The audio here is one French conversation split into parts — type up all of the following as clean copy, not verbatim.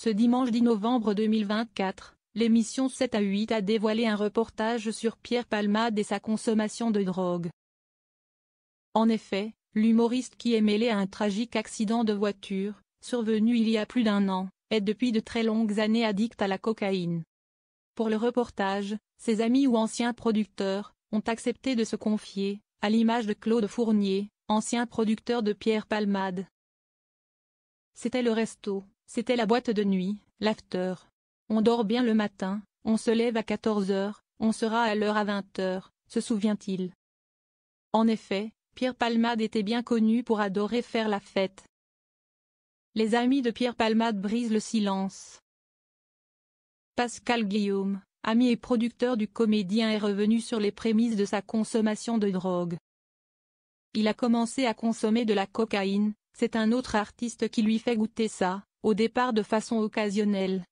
Ce dimanche 10 novembre 2024, l'émission 7 à 8 a dévoilé un reportage sur Pierre Palmade et sa consommation de drogue. En effet, l'humoriste qui est mêlé à un tragique accident de voiture, survenu il y a plus d'1 an, est depuis de très longues années addict à la cocaïne. Pour le reportage, ses amis ou anciens producteurs ont accepté de se confier, à l'image de Claude Fournier, ancien producteur de Pierre Palmade. C'était le resto, c'était la boîte de nuit, l'after. On dort bien le matin, on se lève à 14h, on sera à l'heure à 20h, se souvient-il. En effet, Pierre Palmade était bien connu pour adorer faire la fête. Les amis de Pierre Palmade brisent le silence. Pascal Guillaume, ami et producteur du comédien, est revenu sur les prémices de sa consommation de drogue. Il a commencé à consommer de la cocaïne, c'est un autre artiste qui lui fait goûter ça, au départ de façon occasionnelle.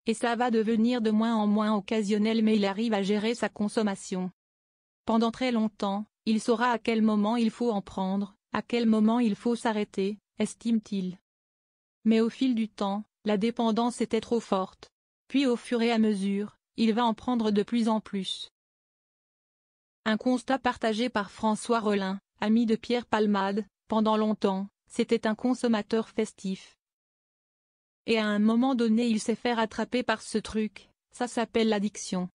Et ça va devenir de moins en moins occasionnel, mais il arrive à gérer sa consommation. Pendant très longtemps, il saura à quel moment il faut en prendre, à quel moment il faut s'arrêter, estime-t-il. Mais au fil du temps, la dépendance était trop forte. Puis au fur et à mesure, il va en prendre de plus en plus. Un constat partagé par François Rollin, ami de Pierre Palmade. Pendant longtemps, c'était un consommateur festif. Et à un moment donné il s'est fait rattraper par ce truc, ça s'appelle l'addiction.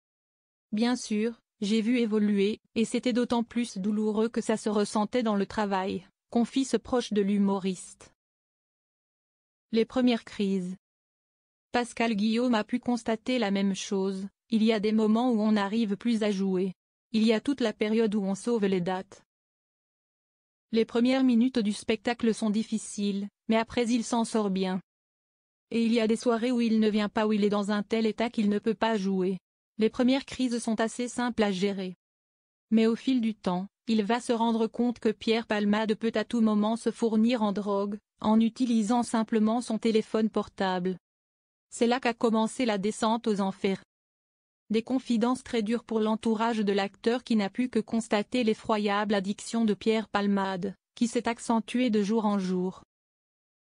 Bien sûr, j'ai vu évoluer, et c'était d'autant plus douloureux que ça se ressentait dans le travail, confie ce proche de l'humoriste. Les premières crises. Pascal Guillaume a pu constater la même chose, il y a des moments où on n'arrive plus à jouer. Il y a toute la période où on sauve les dates. Les premières minutes du spectacle sont difficiles, mais après il s'en sort bien. Et il y a des soirées où il ne vient pas, où il est dans un tel état qu'il ne peut pas jouer. Les premières crises sont assez simples à gérer. Mais au fil du temps, il va se rendre compte que Pierre Palmade peut à tout moment se fournir en drogue, en utilisant simplement son téléphone portable. C'est là qu'a commencé la descente aux enfers. Des confidences très dures pour l'entourage de l'acteur qui n'a pu que constater l'effroyable addiction de Pierre Palmade, qui s'est accentuée de jour en jour.